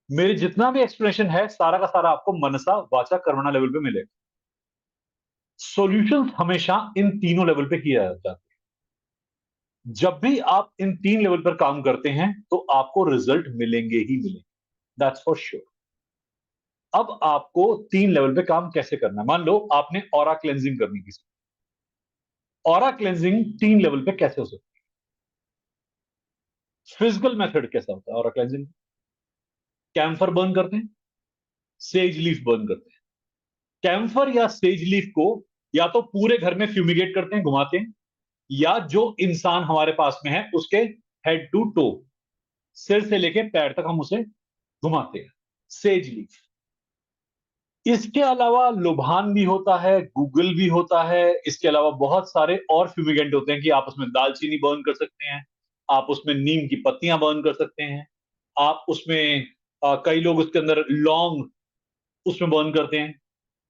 मेरे जितना भी एक्सप्लेनेशन है सारा का सारा आपको मनसा वाचा कर्मणा लेवल पे मिलेगा। सॉल्यूशंस हमेशा इन तीनों लेवल पे किया जाता है। जब भी आप इन तीन लेवल पर काम करते हैं तो आपको रिजल्ट मिलेंगे ही मिलेंगे, दैट्स फॉर श्योर। अब आपको तीन लेवल पे काम कैसे करना है। मान लो आपने ऑरा क्लेंजिंग करनी किसी, ऑरा क्लेंजिंग तीन लेवल पे कैसे हो सकती है। फिजिकल मेथड कैसा होता है ऑरा क्लेंजिंग। कैम्फर बर्न करते हैं, सेज लीफ बर्न करते हैं। कैम्फर या सेज लीफ को या तो पूरे घर में फ्यूमिगेट करते हैं, घुमाते हैं, या जो इंसान हमारे पास में है उसके हेड टू टो, सिर से लेके पैर तक हम उसे घुमाते हैं, सेज लीफ। इसके अलावा लुभान भी होता है, गूगल भी होता है, इसके अलावा बहुत सारे और फ्यूमिगेंट होते हैं कि आप उसमें दालचीनी बर्न कर सकते हैं, आप उसमें नीम की पत्तियां बर्न कर सकते हैं, आप उसमें कई लोग उसके अंदर लौंग उसमें बर्न करते हैं,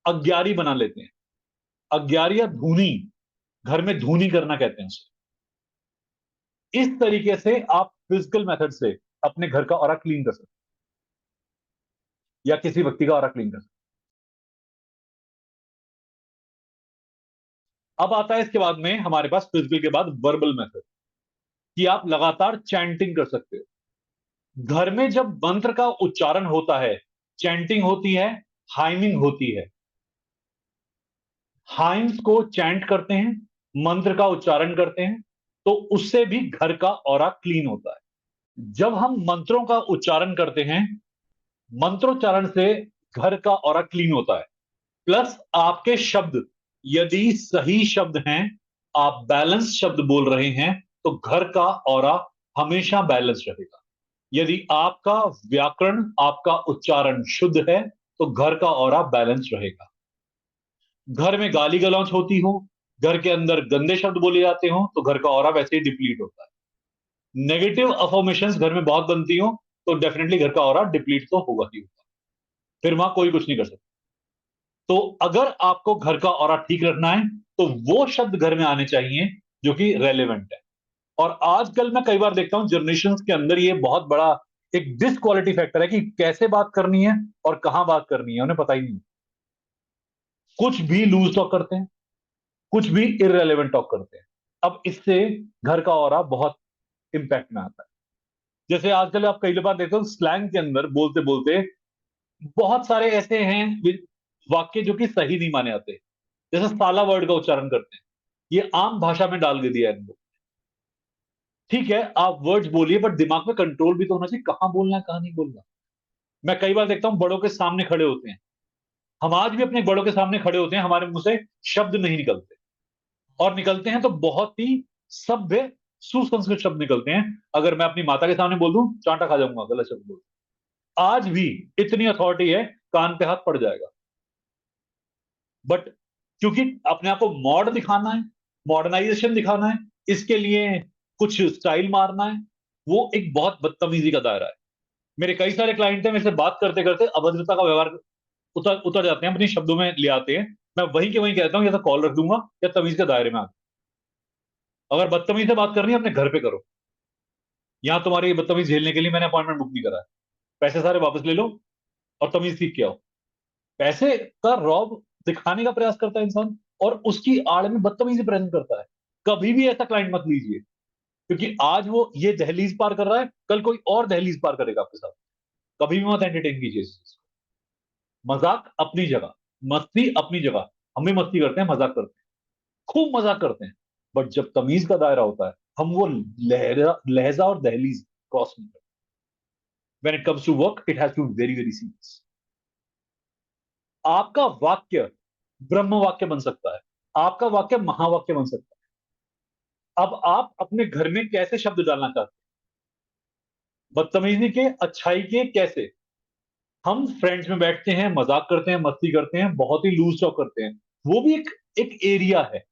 अग्यारी बना लेते हैं। अग्यारी या धूनी, घर में धूनी करना कहते हैं उसे। इस तरीके से आप फिजिकल मेथड से अपने घर का ऑरा क्लीन कर सकते हैं या किसी व्यक्ति का ऑरा क्लीन कर सकते हैं। अब आता है इसके बाद में हमारे पास फिजिकल के बाद वर्बल मेथड, कि आप लगातार चैंटिंग कर सकते हो। घर में जब मंत्र का उच्चारण होता है, चैंटिंग होती है, हाइमिंग होती है। हाइम्स को चैंट करते हैं, मंत्र का उच्चारण करते हैं, तो उससे भी घर का ऑरा क्लीन होता है। जब हम मंत्रों का उच्चारण करते हैं, मंत्रोच्चारण से घर का ऑरा क्लीन होता है। प्लस आपके शब्द यदि सही शब्द हैं, आप बैलेंस शब्द बोल रहे हैं, तो घर का ऑरा हमेशा बैलेंस रहेगा। यदि आपका व्याकरण, आपका उच्चारण शुद्ध है, तो घर का ऑरा बैलेंस रहेगा। घर में गाली गलौज होती हो, घर के अंदर गंदे शब्द बोले जाते हो, तो घर का ऑरा वैसे ही डिप्लीट होता है। नेगेटिव अफर्मेशंस घर में बहुत बनती हो, तो डेफिनेटली घर का ऑरा डिप्लीट तो होगा ही होगा, फिर वहां कोई कुछ नहीं कर सकता। तो अगर आपको घर का ऑरा ठीक रखना है, तो वो शब्द घर में आने चाहिए जो कि रेलेवेंट है। और आजकल मैं कई बार देखता हूं जनरेशन के अंदर ये बहुत बड़ा एक डिसक्वालिटी फैक्टर है कि कैसे बात करनी है और कहां बात करनी है, उन्हें पता ही नहीं। कुछ भी लूज टॉक करते हैं, कुछ भी इररेलेवेंट टॉक करते हैं। अब इससे घर का ऑरा बहुत इंपैक्ट में आता है। जैसे आजकल आप कई बार देखते हो स्लैंग के अंदर बोलते बोलते बहुत सारे ऐसे हैं वाक्य जो कि सही नहीं माने जाते। जैसे साला वर्ड का उच्चारण करते हैं, ये आम भाषा में डाल के दिया है इनको। ठीक है, आप वर्ड्स बोलिए, बट दिमाग में कंट्रोल भी तो होना चाहिए, कहां बोलना है कहां नहीं बोलना। मैं कई बार देखता हूं बड़ों के सामने खड़े होते हैं, हम आज भी अपने बड़ों के सामने खड़े होते हैं, हमारे मुंह से शब्द नहीं निकलते, और निकलते हैं तो बहुत ही सभ्य सुसंस्कृत शब्द निकलते हैं। अगर मैं अपनी माता के सामने बोल दूं, चांटा खा जाऊंगा गलत शब्द बोल, आज भी इतनी अथॉरिटी है, कान पे हाथ पड़ जाएगा। बट क्योंकि अपने आप को मॉडर्न दिखाना है, मॉडर्नाइजेशन दिखाना है, इसके लिए कुछ स्टाइल मारना है, वो एक बहुत बदतमीजी का दायरा है। मेरे कई सारे क्लाइंट हैं, मेरे से बात करते करते अभद्रता का व्यवहार उतर उतर जाते हैं, अपने शब्दों में ले आते हैं। मैं वहीं के वहीं कहता हूं या तो कॉल रख दूंगा या तमीज के दायरे में आ। अगर बदतमीज से बात करनी है अपने घर पे करो, यहां तुम्हारी ये बदतमीज झेलने के लिए मैंने अपॉइंटमेंट बुक नहीं करा है। पैसे सारे वापस ले लो और तमीज सीख के आओ। पैसे का रौब दिखाने का प्रयास करता है इंसान, और उसकी आड़ में बदतमीजी प्रेजेंट करता है। कभी भी ऐसा क्लाइंट मत लीजिए, क्योंकि आज वो ये दहलीज पार कर रहा है, कल कोई और दहलीज पार करेगा आपके साथ। कभी भी मत एंटरटेन कीजिए इस चीज को। मजाक अपनी जगह, मस्ती अपनी जगह, हम भी मस्ती करते हैं, मजाक करते हैं, खूब मजाक करते हैं, बट जब तमीज का दायरा होता है, हम वो लहजा और दहलीज क्रॉस नहीं करते। When it comes to work, it has to be very very serious. आपका वाक्य ब्रह्म वाक्य बन सकता है, आपका वाक्य महावाक्य बन सकता है। अब आप अपने घर में कैसे शब्द डालना चाहते हैं, बदतमीजी के, अच्छाई के, कैसे। हम फ्रेंड्स में बैठते हैं, मजाक करते हैं, मस्ती करते हैं, बहुत ही लूज टॉक करते हैं, वो भी एक एक एरिया है।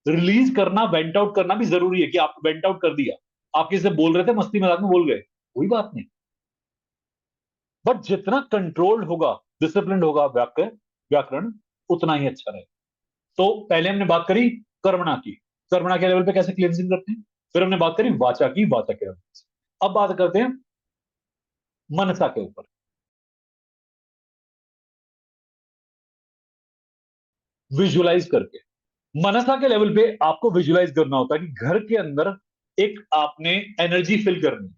रिलीज करना, वेंट आउट करना भी जरूरी है, कि आप वेंट आउट कर दिया, आप किसी से बोल रहे थे, मस्ती मजाक में बोल गए, कोई बात नहीं। बट जितना कंट्रोल्ड होगा, डिसिप्लिन होगा व्याकरण, उतना ही अच्छा रहेगा। तो पहले हमने बात करी कर्मणा की, कर्मणा के लेवल पे कैसे क्लिनजिंग करते हैं। फिर हमने बात करी वाचा की, वाचा के लेवल पे। अब बात करते हैं मनसा के ऊपर। विजुलाइज करके मनसा के लेवल पे आपको विजुलाइज करना होता है कि घर के अंदर एक आपने एनर्जी फिल करनी है।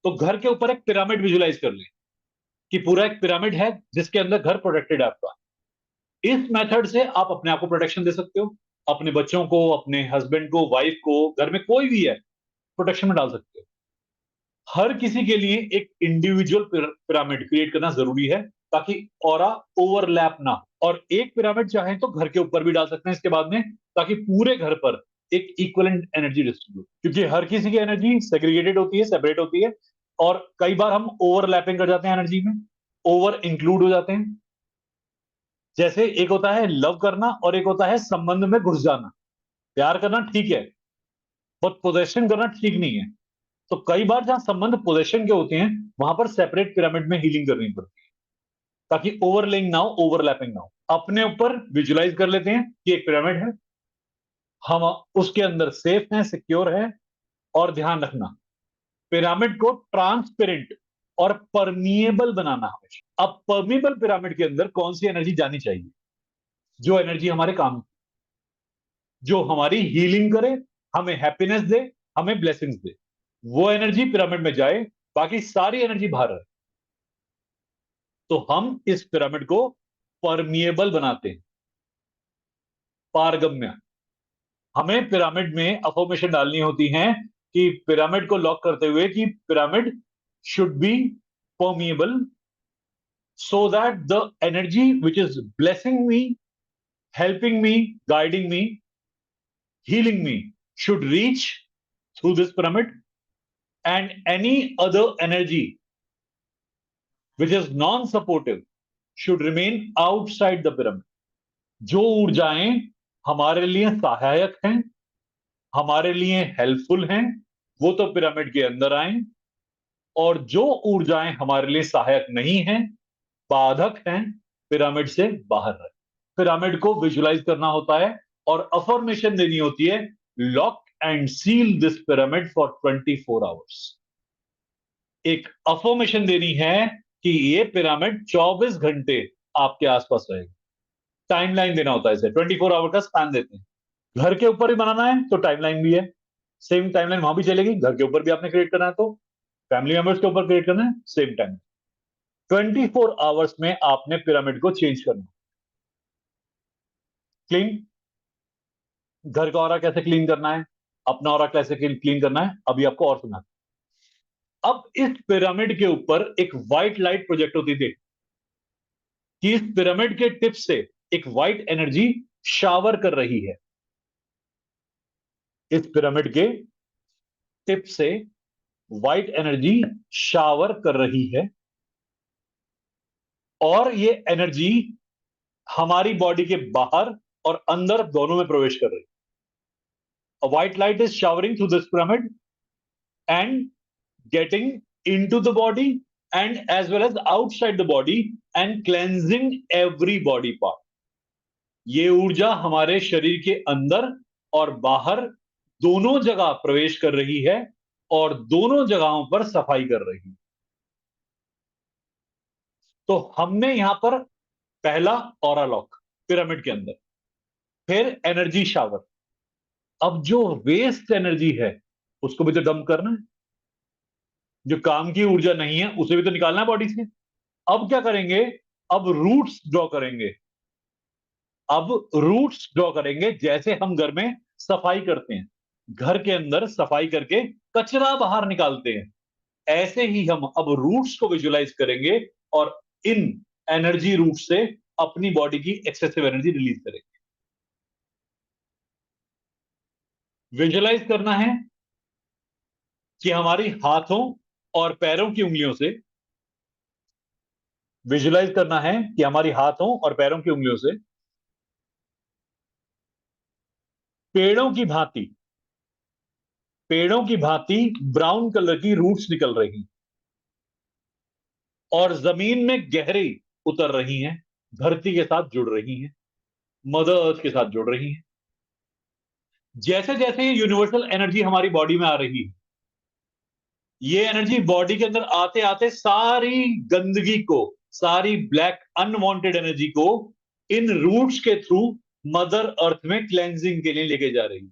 तो घर के ऊपर एक पिरामिड विजुलाइज कर ले कि पूरा एक पिरामिड है जिसके अंदर घर प्रोटेक्टेड है आपका। इस मेथड से आप अपने आप को प्रोटेक्शन दे सकते हो, अपने बच्चों को, अपने हस्बैंड को, वाइफ को, घर में कोई भी है प्रोटेक्शन में डाल सकते हो। हर किसी के लिए एक इंडिविजुअल पिरामिड क्रिएट करना जरूरी है ताकि ऑरा ओवरलैप ना हो। और एक पिरामिड चाहे तो घर के ऊपर भी डाल सकते हैं इसके बाद में, ताकि पूरे घर पर एक इक्वलेंट एनर्जी डिस्ट्रीब्यूट, क्योंकि हर किसी की एनर्जी सेग्रीगेटेड होती है, सेपरेट होती है, और कई बार हम ओवरलैपिंग कर जाते हैं एनर्जी में, ओवर इंक्लूड हो जाते हैं। जैसे एक होता है लव करना और एक होता है संबंध में घुस जाना। प्यार करना ठीक है, बट पोजेशन करना ठीक नहीं है। तो कई बार जहां संबंध पोजेशन के होते हैं वहां पर सेपरेट पिरामिड में हीलिंग करनी पड़ती है ताकि ओवरलेइंग ना हो, ओवरलैपिंग ना हो। अपने ऊपर विजुलाइज कर लेते हैं कि एक पिरामिड है, हम उसके अंदर सेफ हैं, सिक्योर है। और ध्यान रखना, पिरामिड को ट्रांसपेरेंट और परमिएबल बनाना हमेशा। अब परमिएबल पिरामिड के अंदर कौन सी एनर्जी जानी चाहिए? जो एनर्जी हमारे काम, जो हमारी हीलिंग करे, हमें हैप्पीनेस दे, हमें ब्लेसिंग्स दे, वो एनर्जी पिरामिड में जाए, बाकी सारी एनर्जी बाहर रहे। तो हम इस पिरामिड को परमिएबल बनाते हैं, पारगम्य। हमें पिरामिड में अफर्मेशन डालनी होती है कि पिरामिड को लॉक करते हुए कि pyramid should be permeable, so that the energy which is blessing me, helping me, guiding me, healing me should reach through this pyramid, and any other energy which is non-supportive should remain outside the pyramid. जो ऊर्जाएं हमारे लिए सहायक हैं, हमारे लिए helpful हैं, वो तो पिरामिड के अंदर आए, और जो ऊर्जाएं हमारे लिए सहायक नहीं हैं, बाधक हैं, पिरामिड से बाहर रहे। पिरामिड को विजुलाइज करना होता है और अफर्मेशन देनी होती है, lock and seal this pyramid for 24 hours. एक अफर्मेशन देनी है कि ये पिरामिड 24 घंटे आपके आसपास रहेगा। टाइमलाइन देना होता है, इसे 24 आवर का स्पैन देते हैं। घर के ऊपर भी बनाना है तो टाइमलाइन भी है, सेम टाइमलाइन वहां भी चलेगी। घर के ऊपर भी आपने क्रिएट करना है तो फैमिली मेंबर्स के ऊपर क्रिएट करना है, सेम टाइम। 24 आवर्स में आपने पिरामिड को चेंज करना। क्लीन, घर का ऑरा कैसे क्लीन करना है, अपना ऑरा कैसे क्लीन करना है, अभी आपको और सुना। अब इस पिरामिड के ऊपर एक व्हाइट लाइट प्रोजेक्ट होती थी कि इस पिरामिड के टिप से एक व्हाइट एनर्जी शावर कर रही है। इस पिरामिड के टिप से व्हाइट एनर्जी शावर कर रही है, और ये एनर्जी हमारी बॉडी के बाहर और अंदर दोनों में प्रवेश कर रही है। A white light is showering through this pyramid and getting into the body and as well as outside the body and cleansing every body part. ये ऊर्जा हमारे शरीर के अंदर और बाहर दोनों जगह प्रवेश कर रही है और दोनों जगहों पर सफाई कर रही है। तो हमने यहां पर पहला ऑरा लॉक पिरामिड के अंदर, फिर एनर्जी शावर। अब जो वेस्ट एनर्जी है उसको भी तो डंप करना है, जो काम की ऊर्जा नहीं है उसे भी तो निकालना है बॉडी से। अब क्या करेंगे? अब रूट्स ड्रॉ करेंगे। अब रूट्स ड्रॉ करेंगे जैसे हम घर में सफाई करते हैं, घर के अंदर सफाई करके कचरा बाहर निकालते हैं, ऐसे ही हम अब रूट्स को विजुलाइज करेंगे और इन एनर्जी रूट से अपनी बॉडी की एक्सेसिव एनर्जी रिलीज करेंगे। विजुलाइज करना है कि हमारी हाथों और पैरों की उंगलियों से, विजुलाइज करना है कि हमारी हाथों और पैरों की उंगलियों से पेड़ों की भांति, पेड़ों की भांति ब्राउन कलर की रूट्स निकल रही और जमीन में गहरी उतर रही हैं, धरती के साथ जुड़ रही हैं, मदर अर्थ के साथ जुड़ रही हैं। जैसे जैसे ये यूनिवर्सल एनर्जी हमारी बॉडी में आ रही है, ये एनर्जी बॉडी के अंदर आते आते सारी गंदगी को, सारी ब्लैक अनवांटेड एनर्जी को इन रूट्स के थ्रू मदर अर्थ में क्लेंजिंग के लिए लेके जा रही है।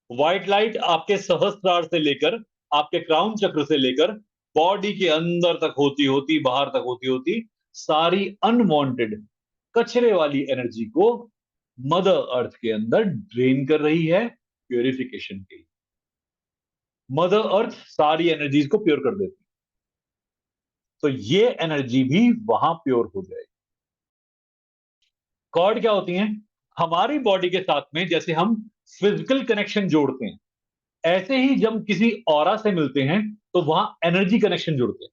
व्हाइट लाइट आपके सहस्त्रार से लेकर, आपके क्राउन चक्र से लेकर बॉडी के अंदर तक होती होती, बाहर तक होती होती, सारी अनवांटेड कचरे वाली एनर्जी को मदर अर्थ के अंदर ड्रेन कर रही है प्योरिफिकेशन के लिए। मदर अर्थ सारी एनर्जीज को प्योर कर देती है, तो ये एनर्जी भी वहां प्योर हो जाएगी। कॉर्ड क्या होती हैं? हमारी बॉडी के साथ में जैसे हम फिजिकल कनेक्शन जोड़ते हैं, ऐसे ही जब किसी ऑरा से मिलते हैं तो वहां एनर्जी कनेक्शन जुड़ते हैं।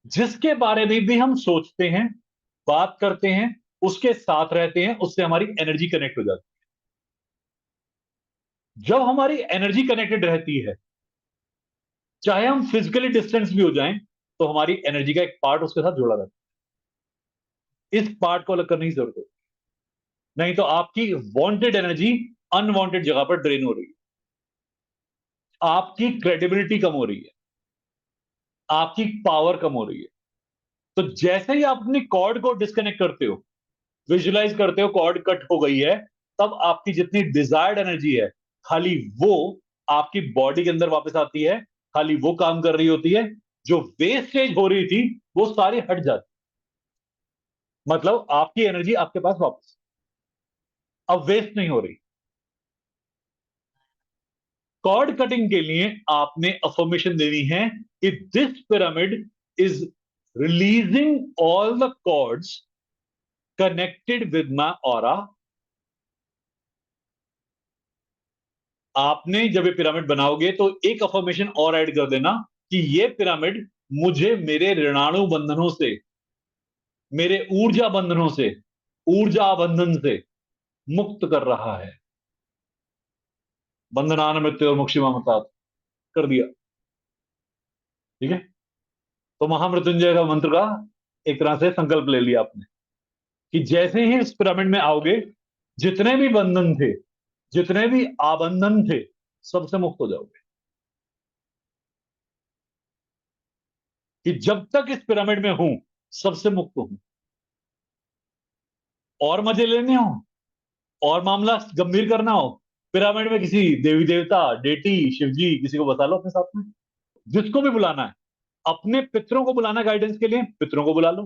जिसके बारे में भी हम सोचते हैं, बात करते हैं, उसके साथ रहते हैं, उससे हमारी एनर्जी कनेक्ट हो जाती है। जब हमारी एनर्जी कनेक्टेड रहती है, चाहे हम फिजिकली डिस्टेंस भी हो जाएं, तो हमारी एनर्जी का एक पार्ट उसके साथ जुड़ा रहता है। इस पार्ट को अलग करने की जरूरत है, नहीं तो आपकी वांटेड एनर्जी अनवांटेड जगह पर ड्रेन हो रही है, आपकी क्रेडिबिलिटी कम हो रही है, आपकी पावर कम हो रही है। तो जैसे ही आप अपनी कॉर्ड को डिस्कनेक्ट करते हो, विजुलाइज करते हो कॉर्ड कट हो गई है, तब आपकी जितनी डिजायर्ड एनर्जी है, खाली वो आपकी बॉडी के अंदर वापस आती है, खाली वो काम कर रही होती है। जो वेस्टेज हो रही थी वो सारी हट जाती, मतलब आपकी एनर्जी आपके पास वापस, अब वेस्ट नहीं हो रही। कॉर्ड कटिंग के लिए आपने अफर्मेशन देनी है कि this pyramid is releasing all the cords connected with my aura. आपने जब ये पिरामिड बनाओगे तो एक अफर्मेशन और ऐड कर देना कि ये पिरामिड मुझे मेरे ऋणाणु बंधनों से, मेरे ऊर्जा बंधनों से, ऊर्जा बंधन से मुक्त कर रहा है। बंधनान मृत्यु और मोक्षिमा मतात कर दिया, ठीक है। तो महामृत्युंजय का मंत्र का एक तरह से संकल्प ले लिया आपने कि जैसे ही इस पिरामिड में आओगे, जितने भी बंधन थे, जितने भी आबंधन थे, सबसे मुक्त हो जाओगे। कि जब तक इस पिरामिड में हूं, सबसे मुक्त हूं। और मजे लेने हो और मामला गंभीर करना हो, पिरामिड में किसी देवी देवता, डेटी, शिवजी, किसी को बता लो अपने साथ में, जिसको भी बुलाना है। अपने पितरों को बुलाना गाइडेंस के लिए, पितरों को बुला लो।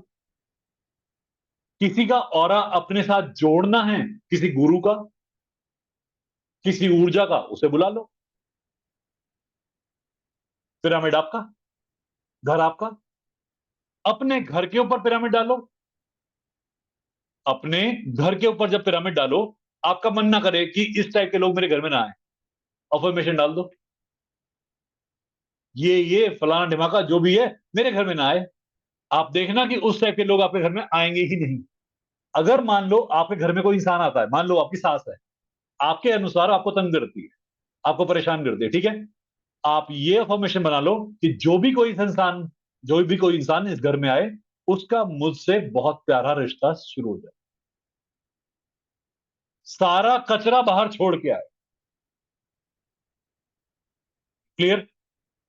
किसी का ऑरा अपने साथ जोड़ना है, किसी गुरु का, किसी ऊर्जा का, उसे बुला लो। पिरामिड आपका, घर आपका। अपने घर के ऊपर पिरामिड डालो। अपने घर के ऊपर जब पिरामिड डालो, आपका मन ना करे कि इस टाइप के लोग मेरे घर में ना आए, अफर्मेशन डाल दो, ये फलाना ढिमाका जो भी है मेरे घर में ना आए। आप देखना कि उस टाइप के लोग आपके घर में आएंगे ही नहीं। अगर मान लो आपके घर में कोई इंसान आता है, मान लो आपकी सास है, आपके अनुसार आपको तंग करती है, आपको परेशान करती है, ठीक है, आप ये अफर्मेशन बना लो कि जो भी कोई इंसान इस घर में आए, उसका मुझसे बहुत प्यारा रिश्ता शुरू हो जाए, सारा कचरा बाहर छोड़ के आए। क्लियर?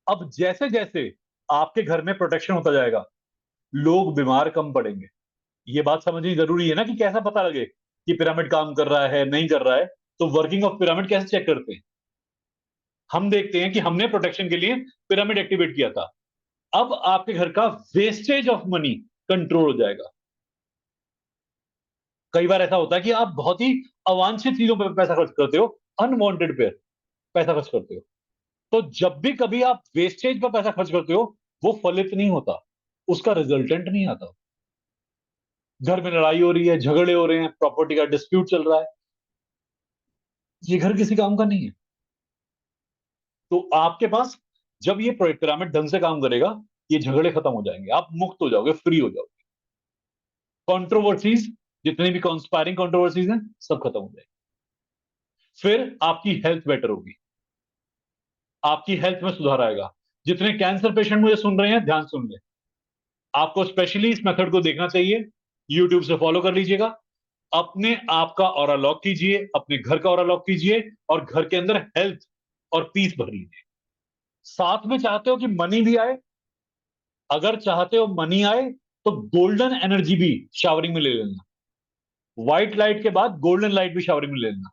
अब जैसे जैसे आपके घर में प्रोटेक्शन होता जाएगा, लोग बीमार कम पड़ेंगे। ये बात समझनी जरूरी है ना कि कैसा पता लगे कि पिरामिड काम कर रहा है नहीं कर रहा है। तो वर्किंग ऑफ पिरामिड कैसे चेक करते हैं? हम देखते हैं कि हमने प्रोटेक्शन के लिए पिरामिड एक्टिवेट किया था, अब आपके घर का वेस्टेज ऑफ मनी कंट्रोल हो जाएगा। कई बार ऐसा होता है कि आप बहुत ही अवांछित चीजों पर पैसा खर्च करते हो, अनवांटेड पे पैसा खर्च करते हो। तो जब भी कभी आप वेस्टेज पर पैसा खर्च करते हो, वो फलित नहीं होता, उसका रिजल्टेंट नहीं आता। घर में लड़ाई हो रही है, झगड़े हो रहे हैं, प्रॉपर्टी का डिस्प्यूट चल रहा है, ये घर किसी काम का नहीं है। तो आपके पास जब ये पिरामिड ढंग से काम करेगा, ये झगड़े खत्म हो जाएंगे, आप मुक्त हो जाओगे, फ्री हो जाओगे। कंट्रोवर्सीज, जितनी भी कॉन्स्पायरिंग कंट्रोवर्सीज हैं, सब खत्म हो जाएगी। फिर आपकी हेल्थ बेटर होगी, आपकी हेल्थ में सुधार आएगा। जितने कैंसर पेशेंट मुझे सुन रहे हैं, ध्यान सुन ले, आपको स्पेशली इस मेथड को देखना चाहिए, यूट्यूब से फॉलो कर लीजिएगा। अपने आप का ऑरा लॉक कीजिए, अपने घर का ऑरा लॉक कीजिए, और घर के अंदर हेल्थ और पीस भर लीजिए। साथ में चाहते हो कि मनी भी आए, अगर चाहते हो मनी आए तो गोल्डन एनर्जी भी शावरिंग में ले लेना। व्हाइट लाइट के बाद गोल्डन लाइट भी शावरिंग में ले लेना।